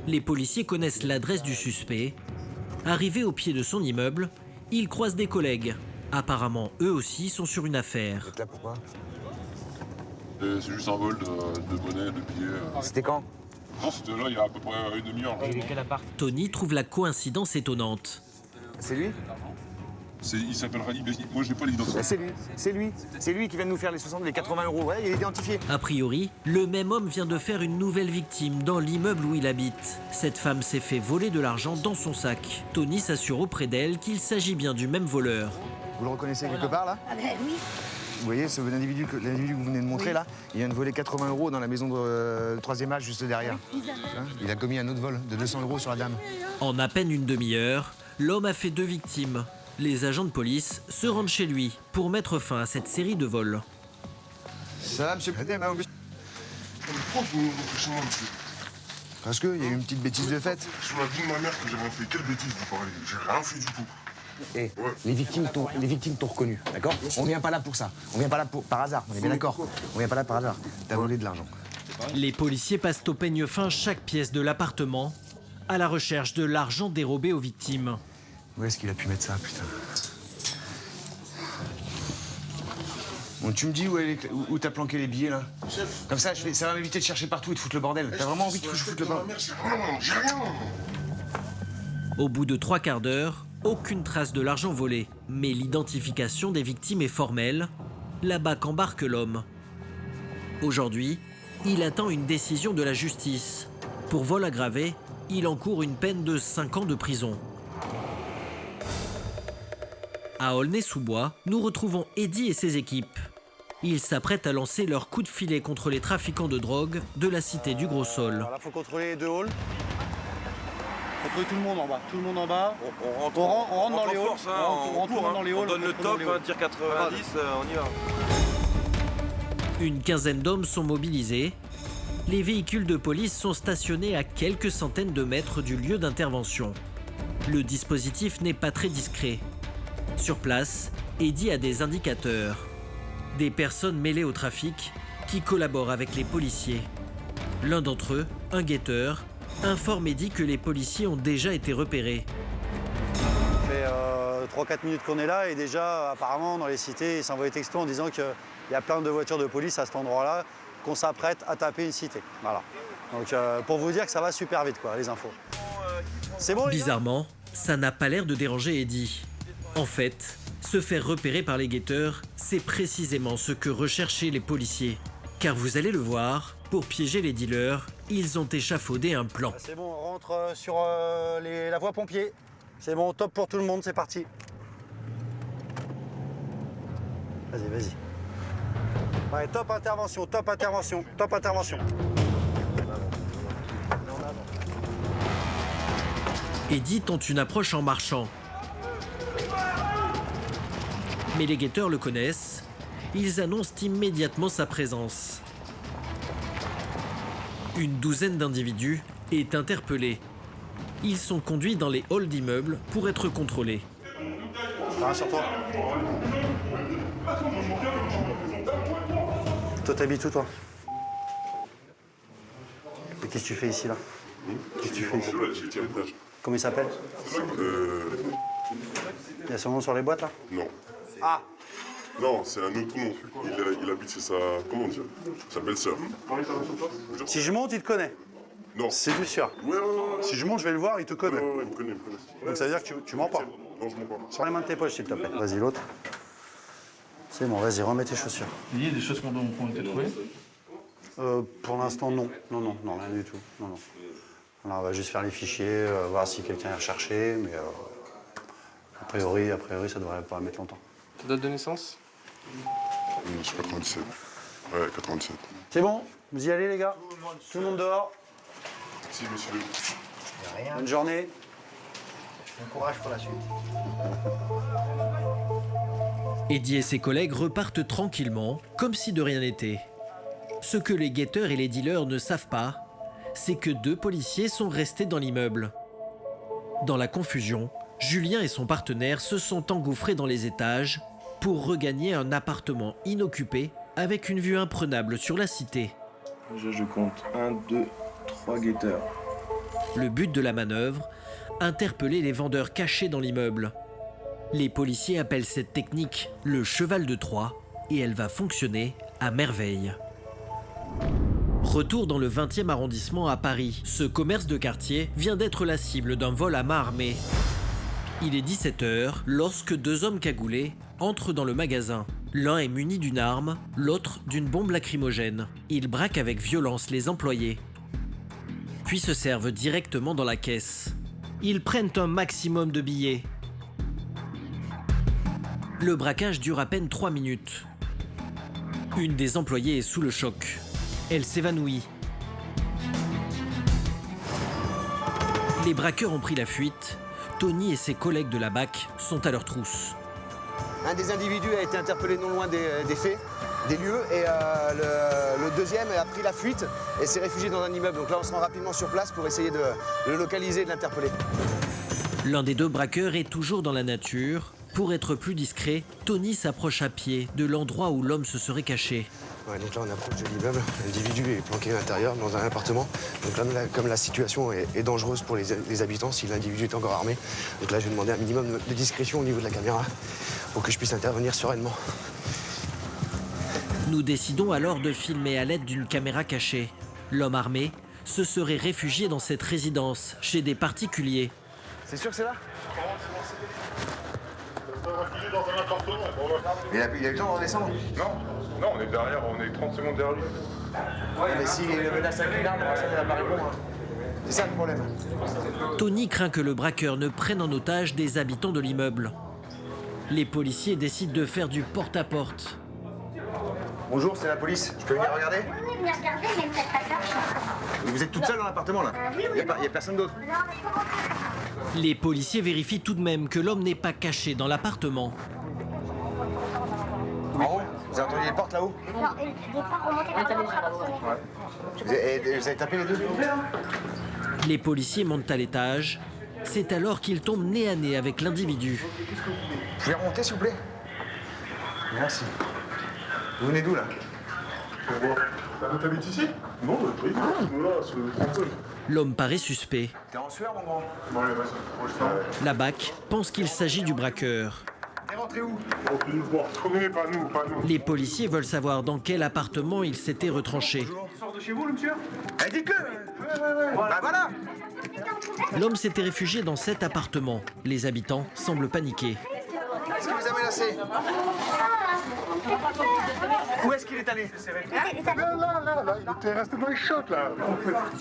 Les policiers connaissent l'adresse du suspect. Arrivé au pied de son immeuble, ils croisent des collègues. Apparemment, eux aussi sont sur une affaire. Vous êtes là pourquoi? C'est juste un vol de monnaie, de billets. C'était quand? Non, c'était là il y a à peu près une demi-heure. Tony trouve la coïncidence étonnante. C'est lui? Il s'appelle Rally. Moi, je n'ai pas l'identité. C'est lui qui vient de nous faire les 80 €. Ouais, il est identifié. A priori, le même homme vient de faire une nouvelle victime dans l'immeuble où il habite. Cette femme s'est fait voler de l'argent dans son sac. Tony s'assure auprès d'elle qu'il s'agit bien du même voleur. Vous le reconnaissez quelque part, là? Ah ben oui. Vous voyez, l'individu que vous venez de montrer, là, il vient de voler 80 € dans la maison de 3e âge, juste derrière. Hein, il a commis un autre vol de 200 € sur la dame. En à peine une demi-heure, l'homme a fait 2 victimes. Les agents de police se rendent chez lui pour mettre fin à cette série de vols. Ça va, monsieur? Pourquoi vous m'empêchez moi, monsieur? Parce qu'il y a eu une petite bêtise de fait. Je m'as dit de ma mère que j'avais fait. Quelle bêtise vous parlez? J'ai rien fait du tout. Et les victimes t'ont reconnu, d'accord? On vient pas là pour ça. On vient pas là par hasard, on est bien d'accord? On vient pas là par hasard. T'as volé de l'argent. Les policiers passent au peigne fin chaque pièce de l'appartement à la recherche de l'argent dérobé aux victimes. Où est-ce qu'il a pu mettre ça, putain? Bon, tu me dis où t'as planqué les billets, là? Chef. Comme ça, ça va m'éviter de chercher partout et de foutre le bordel. T'as vraiment envie de foutre le bordel? J'ai rien. Au bout de 3 quarts d'heure, aucune trace de l'argent volé. Mais l'identification des victimes est formelle. La BAC embarque l'homme. Aujourd'hui, il attend une décision de la justice. Pour vol aggravé, il encourt une peine de 5 ans de prison. À Aulnay-sous-Bois, nous retrouvons Eddy et ses équipes. Ils s'apprêtent à lancer leur coup de filet contre les trafiquants de drogue de la cité du Gros Sol. Alors là, il faut contrôler les 2 halls. Contrôler tout le monde en bas. Tout le monde en bas. On rentre dans les halls. force, hein, on rentre dans les halls. On donne le top, tir 90, on y va. Une quinzaine d'hommes sont mobilisés. Les véhicules de police sont stationnés à quelques centaines de mètres du lieu d'intervention. Le dispositif n'est pas très discret. Sur place, Eddy a des indicateurs. Des personnes mêlées au trafic qui collaborent avec les policiers. L'un d'entre eux, un guetteur, informe Eddy que les policiers ont déjà été repérés. Ça fait 3-4 minutes qu'on est là et déjà, apparemment, dans les cités, ils s'envoient des textos en disant qu'il y a plein de voitures de police à cet endroit-là, qu'on s'apprête à taper une cité. Voilà. Donc, pour vous dire que ça va super vite, quoi, les infos. C'est bon, les gars ? Bizarrement, ça n'a pas l'air de déranger Eddy. En fait, se faire repérer par les guetteurs, c'est précisément ce que recherchaient les policiers. Car vous allez le voir, pour piéger les dealers, ils ont échafaudé un plan. C'est bon, on rentre sur la voie pompier. C'est bon, top pour tout le monde, c'est parti. Vas-y, vas-y. Ouais, top intervention, top intervention, top intervention. Eddy tente une approche en marchant. Mais les guetteurs le connaissent. Ils annoncent immédiatement sa présence. Une douzaine d'individus est interpellée. Ils sont conduits dans les halls d'immeubles pour être contrôlés. Rien sur toi. Toi, t'habites où, toi? Et qu'est-ce que tu fais ici, là? Qu'est-ce que tu fais ici? Comment il s'appelle? Il y a son nom sur les boîtes, là? Non. Ah! Non, c'est un autre nom. Il habite, c'est sa... Comment dire? Sa belle-sœur. Si je monte, il te connaît? Non. C'est du sûr. Ouais. Si je monte, je vais le voir, il te connaît. Ouais, il me connaît. Donc ça veut dire que tu mens pas? Non, je mens pas. Sors les mains de tes poches, s'il te plaît. Vas-y, l'autre. C'est bon, vas-y, remets tes chaussures. Il y a des choses qui ont été trouvées? Pour l'instant, non. Non, rien du tout. Non. Là, on va juste faire les fichiers, voir si quelqu'un est recherché, mais a priori, ça devrait pas mettre longtemps. Ta date de naissance? Je suis 97. Ouais, 97. C'est bon, vous y allez, les gars? Tout le monde dehors? Si, monsieur. Bonne journée. Bon courage pour la suite. Eddy et ses collègues repartent tranquillement, comme si de rien n'était. Ce que les guetteurs et les dealers ne savent pas, c'est que 2 policiers sont restés dans l'immeuble. Dans la confusion, Julien et son partenaire se sont engouffrés dans les étages pour regagner un appartement inoccupé avec une vue imprenable sur la cité. Déjà, je compte 1, 2, 3 guetteurs. Le but de la manœuvre, interpeller les vendeurs cachés dans l'immeuble. Les policiers appellent cette technique le cheval de Troie et elle va fonctionner à merveille. Retour dans le 20e arrondissement à Paris. Ce commerce de quartier vient d'être la cible d'un vol à main armée. Il est 17h lorsque 2 hommes cagoulés entrent dans le magasin. L'un est muni d'une arme, l'autre d'une bombe lacrymogène. Ils braquent avec violence les employés, puis se servent directement dans la caisse. Ils prennent un maximum de billets. Le braquage dure à peine 3 minutes. Une des employées est sous le choc. Elle s'évanouit. Les braqueurs ont pris la fuite. Tony et ses collègues de la BAC sont à leur trousse. Un des individus a été interpellé non loin des faits, des lieux, et le deuxième a pris la fuite et s'est réfugié dans un immeuble. Donc là, on se rend rapidement sur place pour essayer de le localiser et de l'interpeller. L'un des 2 braqueurs est toujours dans la nature. Pour être plus discret, Tony s'approche à pied de l'endroit où l'homme se serait caché. Ouais, donc là, on approche de l'immeuble. L'individu est planqué à l'intérieur, dans un appartement. Donc là, comme la situation est dangereuse pour les habitants, si l'individu est encore armé, donc là, je vais demander un minimum de discrétion au niveau de la caméra pour que je puisse intervenir sereinement. Nous décidons alors de filmer à l'aide d'une caméra cachée. L'homme armé se serait réfugié dans cette résidence, chez des particuliers. C'est sûr que c'est là? Dans un appartement. Il a eu le temps de redescendre? Non, on est derrière, on est 30 secondes derrière lui. Mais s'il menace avec une arme, ça n'a pas répondu. C'est ça le problème. Tony craint que le braqueur ne prenne en otage des habitants de l'immeuble. Les policiers décident de faire du porte-à-porte. Bonjour, c'est la police. Je peux venir regarder? Oui, venez regarder, mais ne faites pas peur. Vous êtes toute seule dans l'appartement là? Oui, Il n'y a personne d'autre? Les policiers vérifient tout de même que l'homme n'est pas caché dans l'appartement. En haut? Vous avez entendu les portes là-haut? Non, il n'est pas remonté par là. Vous avez tapé les deux? Les policiers montent à l'étage. C'est alors qu'ils tombent nez à nez avec l'individu. Vous pouvez remonter s'il vous plaît? Merci. Vous venez d'où là? T'habites ici? Non, oui, là, c'est le 35. L'homme paraît suspect. T'es en sueur mon grand? Ouais, vas-y. La BAC pense qu'il s'agit du braqueur. T'es rentré où? Pas nous. Les policiers veulent savoir dans quel appartement il s'était retranché. Il sort de chez vous, le monsieur? Eh, dites-le! Bah voilà! L'homme s'était réfugié dans cet appartement. Les habitants semblent paniqués. Est-ce qu'il vous a menacé? Où est-ce qu'il est allé? Là, il était resté dans les chocs, là.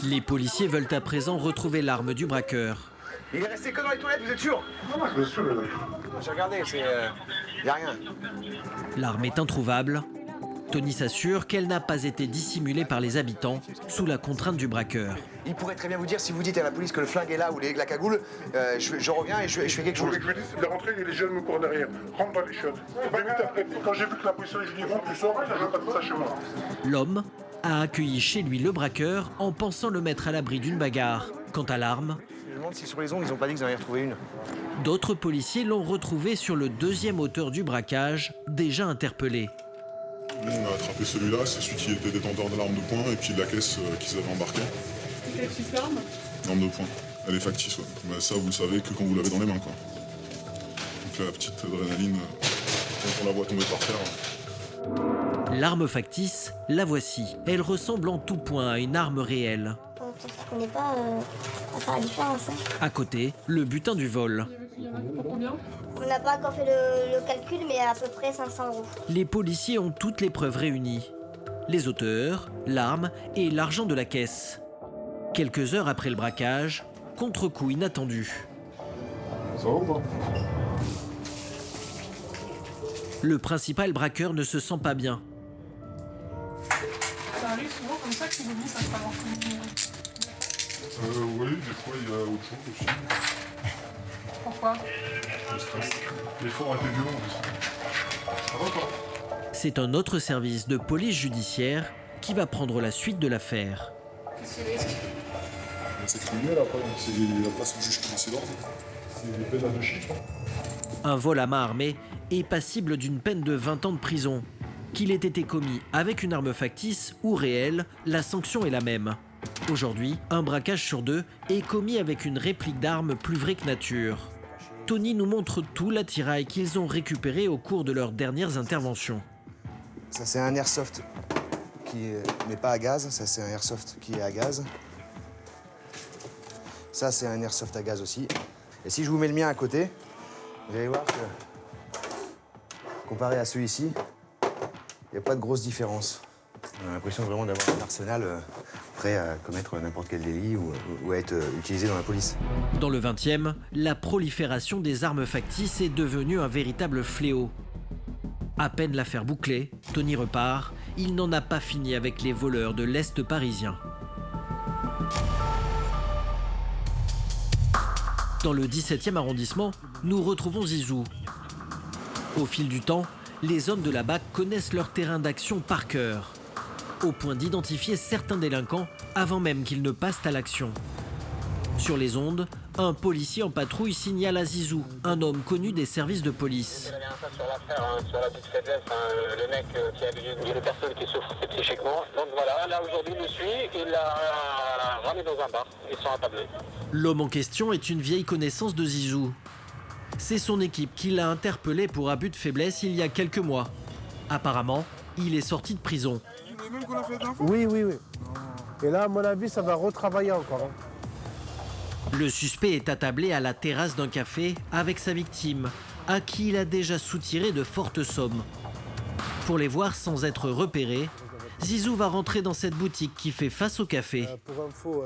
Les policiers veulent à présent retrouver l'arme du braqueur. Il est resté que dans les toilettes, vous êtes sûr? Non, je suis sûr. J'ai regardé, y a rien. L'arme est introuvable. Tony s'assure qu'elle n'a pas été dissimulée par les habitants sous la contrainte du braqueur. Il pourrait très bien vous dire, si vous dites à la police que le flingue est là ou la cagoule, je reviens et je fais quelque chose. Ce que je lui dis, c'est de rentrer et les jeunes me courent derrière. Rentre dans les chiottes. 20 minutes après, quand j'ai vu que la police je lui dis rentre, tu sors, je veux pas de ça chez moi. L'homme a accueilli chez lui le braqueur en pensant le mettre à l'abri d'une bagarre. Quant à l'arme, je me demande si sur les ongles, ils n'ont pas dit qu'ils en avaient retrouvé une. D'autres policiers l'ont retrouvé sur le deuxième auteur du braquage, déjà interpellé. Nous, on a attrapé celui-là, c'est celui qui était détenteur de l'arme de poing et puis de la caisse qu'ils avaient embarquée. C'était quelle type d'arme? L'arme de poing. Elle est factice, ouais. Mais ça, vous le savez que quand vous l'avez dans les mains, quoi. Donc la petite adrénaline, quand on la voit tomber par terre. L'arme factice, la voici. Elle ressemble en tout point à une arme réelle. On n'est pas à faire la différence. À côté, le butin du vol. Il y en a pour combien? On n'a pas encore fait le calcul, mais à peu près 500 €. Les policiers ont toutes les preuves réunies. Les auteurs, l'arme et l'argent de la caisse. Quelques heures après le braquage, contre-coup inattendu. Ça va ou pas? Le principal braqueur ne se sent pas bien. Ça arrive souvent comme ça qu'ils vous disent à savoir comment. Oui, des fois, il y a autre chose aussi. Pourquoi? Le stress. L'effort a été violent aussi. Ça va pas? C'est un autre service de police judiciaire qui va prendre la suite de l'affaire. Qu'est-ce qu'il risque? C'est criminel après, c'est la place où le juge qui décide d'ordre. C'est des peines à 2 chiffres. Un vol à main armée est passible d'une peine de 20 ans de prison. Qu'il ait été commis avec une arme factice ou réelle, la sanction est la même. Aujourd'hui, un braquage sur 2 est commis avec une réplique d'arme plus vraie que nature. Tony nous montre tout l'attirail qu'ils ont récupéré au cours de leurs dernières interventions. Ça, c'est un airsoft qui n'est pas à gaz. Ça, c'est un airsoft qui est à gaz. Ça, c'est un airsoft à gaz aussi. Et si je vous mets le mien à côté, vous allez voir que, comparé à celui-ci, il n'y a pas de grosse différence. On a l'impression vraiment d'avoir un arsenal prêt à commettre n'importe quel délit ou à être utilisé dans la police. Dans le 20e, la prolifération des armes factices est devenue un véritable fléau. À peine l'affaire bouclée, Tony repart. Il n'en a pas fini avec les voleurs de l'Est parisien. Dans le 17e arrondissement, nous retrouvons Zizou. Au fil du temps, les hommes de la BAC connaissent leur terrain d'action par cœur, au point d'identifier certains délinquants avant même qu'ils ne passent à l'action. Sur les ondes, un policier en patrouille signale à Zizou, un homme connu des services de police. La dernière fois sur l'affaire, sur la petite faiblesse, le mec qui a vu les personnes qui souffrent psychiquement. Donc voilà, là aujourd'hui il le suit, il l'a ramené dans un bar, ils sont attablés. L'homme en question est une vieille connaissance de Zizou. C'est son équipe qui l'a interpellé pour abus de faiblesse il y a quelques mois. Apparemment, il est sorti de prison. Oui. Et là, à mon avis, ça va retravailler encore. Le suspect est attablé à la terrasse d'un café avec sa victime, à qui il a déjà soutiré de fortes sommes. Pour les voir sans être repéré, Zizou va rentrer dans cette boutique qui fait face au café. Pour info,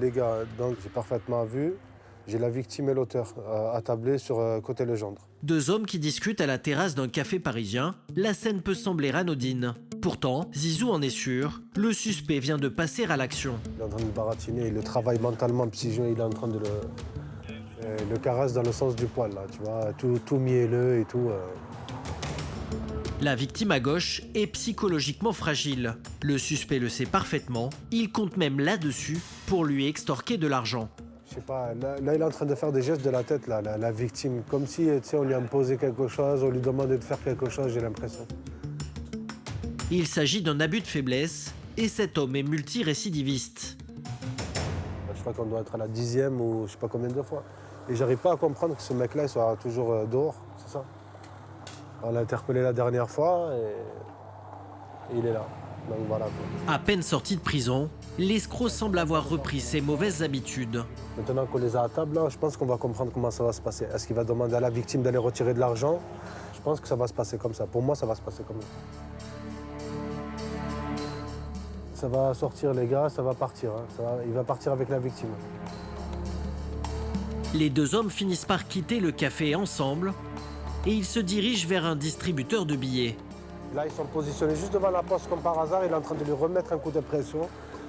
les gars, donc j'ai parfaitement vu. J'ai la victime et l'auteur attablés sur côté Legendre. Deux hommes qui discutent à la terrasse d'un café parisien. La scène peut sembler anodine. Pourtant, Zizou en est sûr, le suspect vient de passer à l'action. Il est en train de baratiner, il le travaille mentalement, psychiquement, il est en train de le caresse dans le sens du poil, là, tu vois, tout mielleux et tout. La victime à gauche est psychologiquement fragile. Le suspect le sait parfaitement, il compte même là-dessus pour lui extorquer de l'argent. Je sais pas, là il est en train de faire des gestes de la tête, là, la victime, comme si on lui imposait quelque chose, on lui demandait de faire quelque chose, j'ai l'impression. Il s'agit d'un abus de faiblesse et cet homme est multirécidiviste. Je crois qu'on doit être à la 10e ou je sais pas combien de fois. Et j'arrive pas à comprendre que ce mec-là soit toujours dehors, c'est ça. On l'a interpellé la dernière fois et il est là. Donc voilà. À peine sorti de prison, l'escroc semble avoir repris ses mauvaises habitudes. Maintenant qu'on les a à table, là, je pense qu'on va comprendre comment ça va se passer. Est-ce qu'il va demander à la victime d'aller retirer de l'argent? Je pense que ça va se passer comme ça. Pour moi, ça va se passer comme ça. Ça va sortir, les gars, ça va partir. Il va partir avec la victime. Les deux hommes finissent par quitter le café ensemble et ils se dirigent vers un distributeur de billets. Là, ils sont positionnés juste devant la poste comme par hasard. Il est en train de lui remettre un coup de pression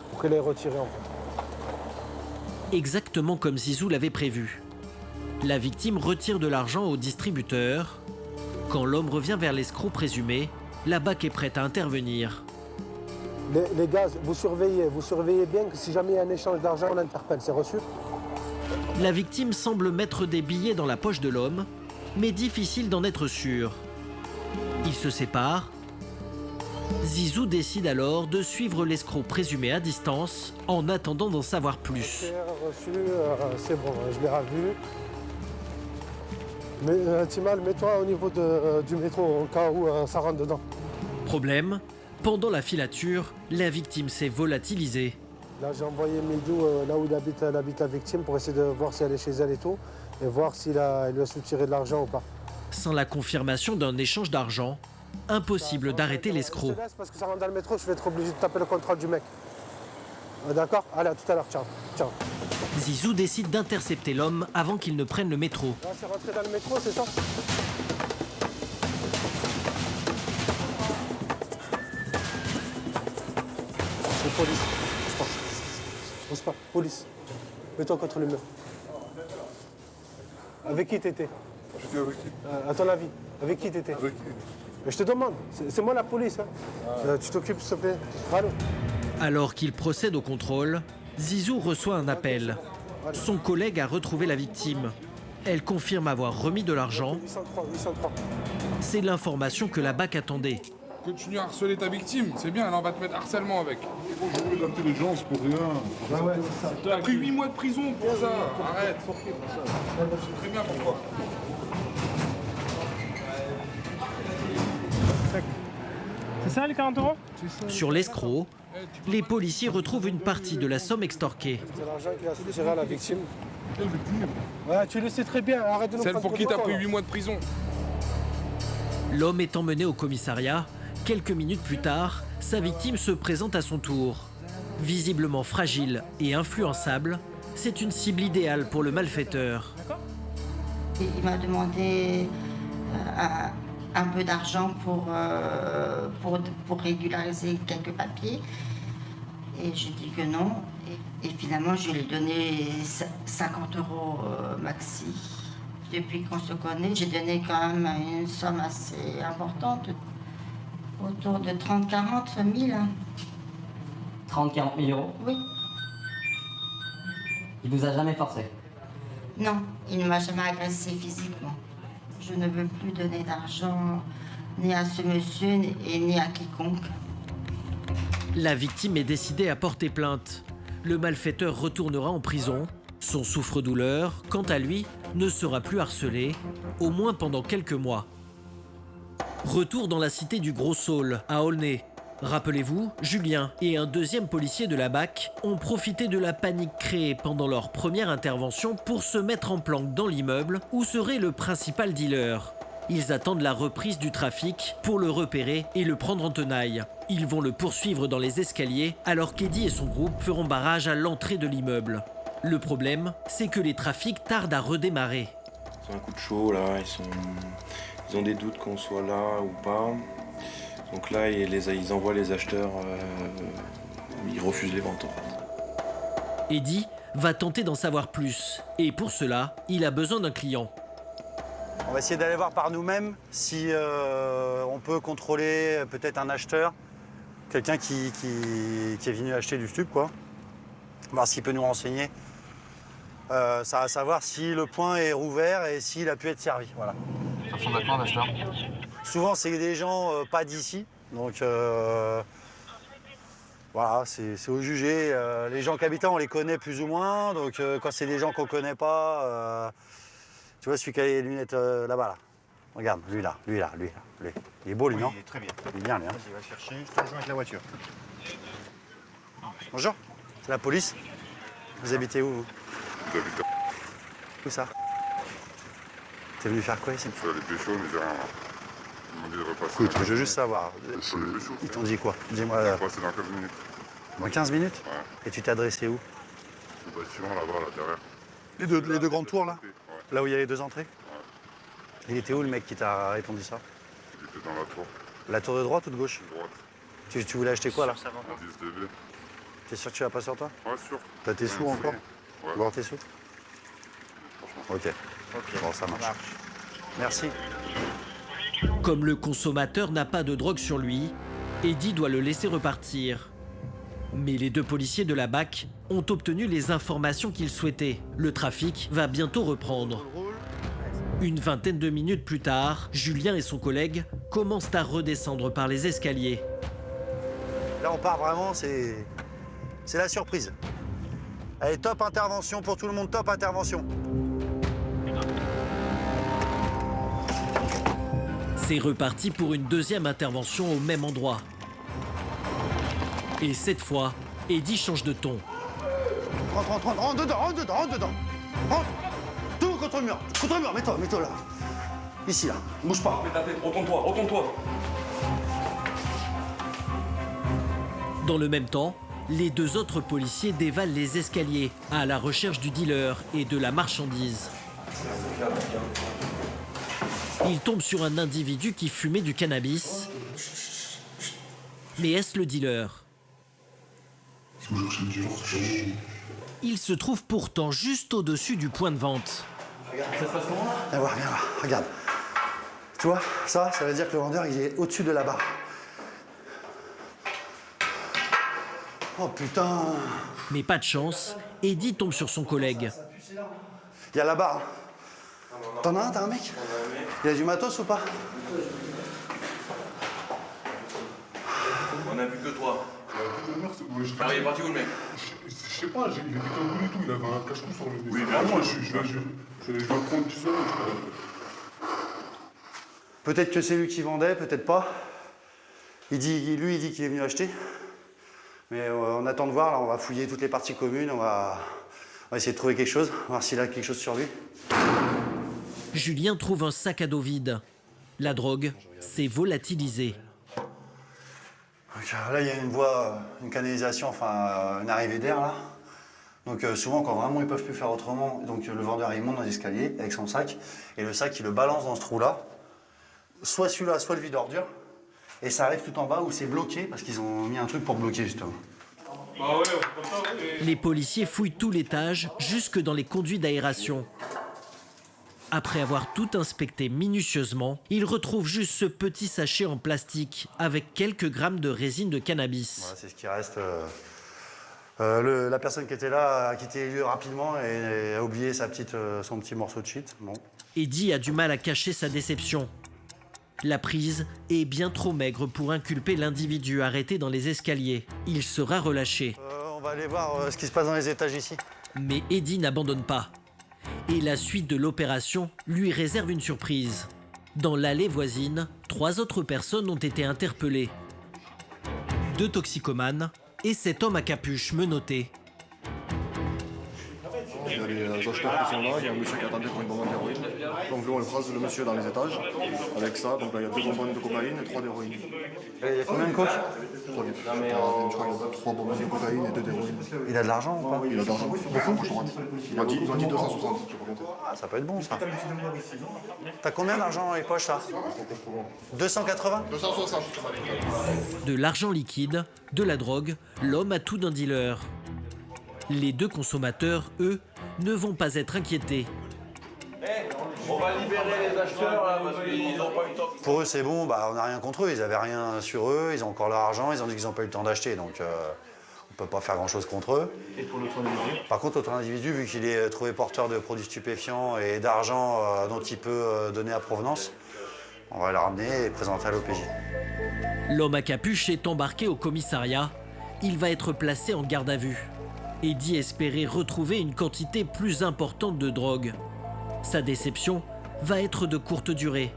pour qu'elle ait retiré en fait. Exactement comme Zizou l'avait prévu. La victime retire de l'argent au distributeur. Quand l'homme revient vers l'escroc présumé, la BAC est prête à intervenir. Les gars, vous surveillez bien que si jamais il y a un échange d'argent, on l'interpelle, c'est reçu? La victime semble mettre des billets dans la poche de l'homme, mais difficile d'en être sûr. Ils se séparent. Zizou décide alors de suivre l'escroc présumé à distance en attendant d'en savoir plus. Reçu, c'est bon, je l'ai revu. Mais Timal, mets-toi au niveau du métro au cas où ça rentre dedans. Problème, pendant la filature, la victime s'est volatilisée. Là, j'ai envoyé Midou là où il habite la victime pour essayer de voir si elle est chez elle et tout, et voir s'il lui a soutiré de l'argent ou pas. Sans la confirmation d'un échange d'argent, impossible d'arrêter l'escroc. Je te laisse parce que ça rentre dans le métro, je vais être obligé de taper le contrôle du mec. D'accord? Allez, à tout à l'heure, ciao. Ciao. Zizou décide d'intercepter l'homme avant qu'il ne prenne le métro. Là, c'est rentré dans le métro, c'est ça? C'est police. Pose pas. Police. Mets-toi contre le mur. Avec qui t'étais? J'étais avec qui? À ton avis, avec qui t'étais? Avec qui? Mais je te demande, c'est moi la police. Tu t'occupes, s'il te plaît. Allô? Alors qu'il procède au contrôle, Zizou reçoit un appel. Son collègue a retrouvé la victime. Elle confirme avoir remis de l'argent. 803. C'est l'information que la BAC attendait. Continue à harceler ta victime, c'est bien, là on va te mettre harcèlement avec. Jouer d'intelligence pour rien. Ah ouais, c'est ça. T'as pris 8 mois de prison pour ça, arrête. C'est très bien pourquoi. C'est ça les 40 €? Sur l'escroc, les policiers retrouvent une partie de la somme extorquée. C'est l'argent qu'il a soutiré à la victime. Quelle victime? Ouais, tu le sais très bien, arrête de nous Celle prendre pour qui t'as pris là. 8 mois de prison. L'homme est emmené au commissariat. Quelques minutes plus tard, sa victime se présente à son tour. Visiblement fragile et influençable, c'est une cible idéale pour le malfaiteur. Il m'a demandé un peu d'argent pour régulariser quelques papiers. Et j'ai dit que non. Et finalement, je lui ai donné 50 € maxi. Depuis qu'on se connaît, j'ai donné quand même une somme assez importante, autour de 30-40 000. 30-40 000 €? Oui. Il vous a jamais forcé? Non, il ne m'a jamais agressé physiquement. Je ne veux plus donner d'argent ni à ce monsieur ni à quiconque. La victime est décidée à porter plainte. Le malfaiteur retournera en prison. Son souffre-douleur, quant à lui, ne sera plus harcelé, au moins pendant quelques mois. Retour dans la cité du Gros Saule, à Aulnay. Rappelez-vous, Julien et un deuxième policier de la BAC ont profité de la panique créée pendant leur première intervention pour se mettre en planque dans l'immeuble où serait le principal dealer. Ils attendent la reprise du trafic pour le repérer et le prendre en tenaille. Ils vont le poursuivre dans les escaliers alors qu'Eddy et son groupe feront barrage à l'entrée de l'immeuble. Le problème, c'est que les trafics tardent à redémarrer. C'est un coup de chaud là, ils ont des doutes qu'on soit là ou pas. Donc là, ils envoient les acheteurs, ils refusent les ventes en fait. Eddy va tenter d'en savoir plus. Et pour cela, il a besoin d'un client. On va essayer d'aller voir par nous-mêmes si on peut contrôler peut-être un acheteur, quelqu'un qui est venu acheter du stup, quoi. Voir s'il peut nous renseigner. Ça va savoir si le point est rouvert et s'il a pu être servi. Voilà. Ça ressemble à quoi un acheteur? Souvent, c'est des gens pas d'ici, donc voilà, c'est au jugé. Les gens qui habitent là, on les connaît plus ou moins, donc quand c'est des gens qu'on connaît pas, tu vois celui qui a les lunettes là-bas, là. Regarde, lui. Il est beau, lui, non? Il est très bien. Il est bien, lui. Hein. Vas-y, va chercher, je te rejoins avec la voiture. Bonjour, c'est la police. Vous habitez où, vous? J'habite Où ça? T'es venu faire quoi ici? Je suis allé pécho, mais j'ai rien. Ils m'ont dit de repasser. Écoute, je veux juste savoir. Ils t'ont dit quoi? Dis-moi. Je vais passer dans 15 minutes. Dans 15 minutes? Ouais. Et tu t'es adressé où? Le bâtiment là-bas, là derrière. Les deux grandes tours là? Ouais. Là où il y a les deux entrées? Ouais. Il était où le mec qui t'a répondu ça? Il était dans la tour. La tour de droite ou de gauche? Droite. Tu voulais acheter quoi là? Un 10 DB. T'es sûr que tu vas pas sur toi? Ouais, sûr. T'as tes sous encore? Ouais. Voir tes sous? Ok. Bon, ça marche. Merci. Comme le consommateur n'a pas de drogue sur lui, Eddy doit le laisser repartir. Mais les deux policiers de la BAC ont obtenu les informations qu'ils souhaitaient. Le trafic va bientôt reprendre. Une vingtaine de minutes plus tard, Julien et son collègue commencent à redescendre par les escaliers. Là, on part vraiment, c'est la surprise. Allez, top intervention pour tout le monde, top intervention. C'est reparti pour une deuxième intervention au même endroit. Et cette fois, Eddy change de ton. Rentre dedans. Rentre. Tout contre le mur, mets-toi là. Ici, là, bouge pas. Mets ta tête, retourne-toi. Dans le même temps, les deux autres policiers dévalent les escaliers à la recherche du dealer et de la marchandise. Ils tombent sur un individu qui fumait du cannabis. Mais est-ce le dealer? Il se trouve pourtant juste au-dessus du point de vente. Regarde, ça se passe comment là? Viens voir, regarde. Tu vois, ça veut dire que le vendeur, il est au-dessus de la barre. Oh putain! Mais pas de chance, Eddy tombe sur son collègue. Il y a la barre. T'en as un, t'as un mec? Il a du matos ou pas? On a vu que toi. Alors, il est parti où le mec? Je sais pas, il était cagoulé et tout, il avait un cache-cou sur le nez. Oui, mais moi, je vais le prendre tout seul. Peut-être que c'est lui qui vendait, peut-être pas. Il dit qu'il est venu acheter. Mais on attend de voir, là, on va fouiller toutes les parties communes, on va essayer de trouver quelque chose, voir s'il a quelque chose sur lui. Julien trouve un sac à dos vide. La drogue s'est volatilisée. Donc, là, il y a une voie, une canalisation, enfin une arrivée d'air là. Donc souvent, quand vraiment ils peuvent plus faire autrement, donc le vendeur il monte dans l'escalier avec son sac et le sac il le balance dans ce trou là. Soit celui-là, soit le vide ordure. Et ça arrive tout en bas où c'est bloqué parce qu'ils ont mis un truc pour bloquer justement. Les policiers fouillent tout l'étage jusque dans les conduits d'aération. Après avoir tout inspecté minutieusement, ils retrouvent juste ce petit sachet en plastique avec quelques grammes de résine de cannabis. Voilà, c'est ce qui reste. La personne qui était là a quitté le lieu rapidement et a oublié son petit morceau de shit. Bon. Eddy a du mal à cacher sa déception. La prise est bien trop maigre pour inculper l'individu arrêté dans les escaliers. Il sera relâché. On va aller voir ce qui se passe dans les étages ici. Mais Eddy n'abandonne pas. Et la suite de l'opération lui réserve une surprise. Dans l'allée voisine, 3 autres personnes ont été interpellées. 2 toxicomanes et 7 hommes à capuche menottés. Il y a les acheteurs qui sont là, il y a un monsieur qui attendait pour une bonbonne d'héroïne. Donc là on écrase le monsieur dans les étages avec ça, donc là il y a 2 bonbonnes de cocaïne et 3 d'héroïne. Il y a combien de coke? Je crois qu'il y a 3 bonbonnes de cocaïne et 2 d'héroïne. Il a de l'argent ou pas? Il a de l'argent. Il m'a dit 260, je sais pas compter. Ah, ça peut être bon ça. T'as combien d'argent dans les poches là? 280? 260. De l'argent liquide, de la drogue, l'homme a tout d'un dealer. Les 2 consommateurs, eux, ne vont pas être inquiétés. On va libérer les acheteurs là parce qu'ils n'ont pas eu le temps. Pour eux c'est bon, bah, on n'a rien contre eux, ils n'avaient rien sur eux, ils ont encore leur argent, ils ont dit qu'ils n'ont pas eu le temps d'acheter, donc on ne peut pas faire grand chose contre eux. Et pour l'autre individu? Par contre l'autre individu, vu qu'il est trouvé porteur de produits stupéfiants et d'argent dont il peut donner à provenance, on va le ramener et présenter à l'OPJ. L'homme à capuche est embarqué au commissariat. Il va être placé en garde à vue et dit espérer retrouver une quantité plus importante de drogue. Sa déception va être de courte durée.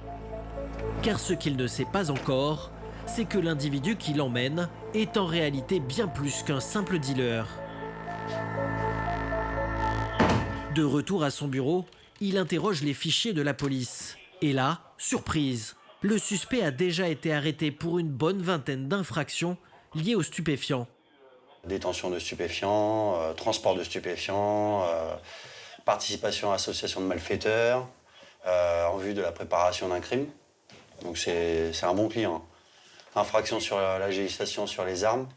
Car ce qu'il ne sait pas encore, c'est que l'individu qui l'emmène est en réalité bien plus qu'un simple dealer. De retour à son bureau, il interroge les fichiers de la police. Et là, surprise, le suspect a déjà été arrêté pour une bonne vingtaine d'infractions liées aux stupéfiants. Détention de stupéfiants, transport de stupéfiants, participation à association de malfaiteurs, en vue de la préparation d'un crime. Donc c'est un bon client. Infraction sur la législation sur les armes,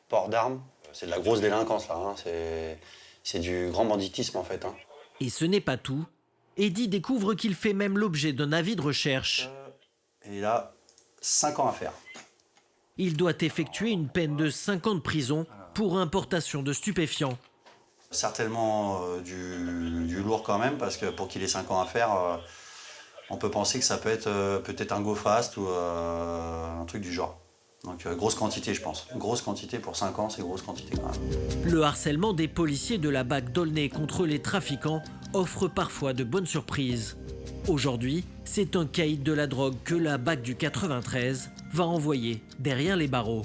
port d'armes. C'est de la grosse délinquance là, hein. C'est du grand banditisme en fait. Hein. Et ce n'est pas tout. Eddy découvre qu'il fait même l'objet d'un avis de recherche. Et il a 5 ans à faire. Il doit effectuer une peine de 5 ans de prison pour importation de stupéfiants. Certainement du lourd quand même, parce que pour qu'il ait 5 ans à faire, on peut penser que ça peut être peut-être un go fast ou un truc du genre. Donc grosse quantité je pense. Grosse quantité pour 5 ans, c'est grosse quantité quand même. Le harcèlement des policiers de la BAC d'Aulnay contre les trafiquants offre parfois de bonnes surprises. Aujourd'hui, c'est un caïd de la drogue que la BAC du 93 va envoyer derrière les barreaux.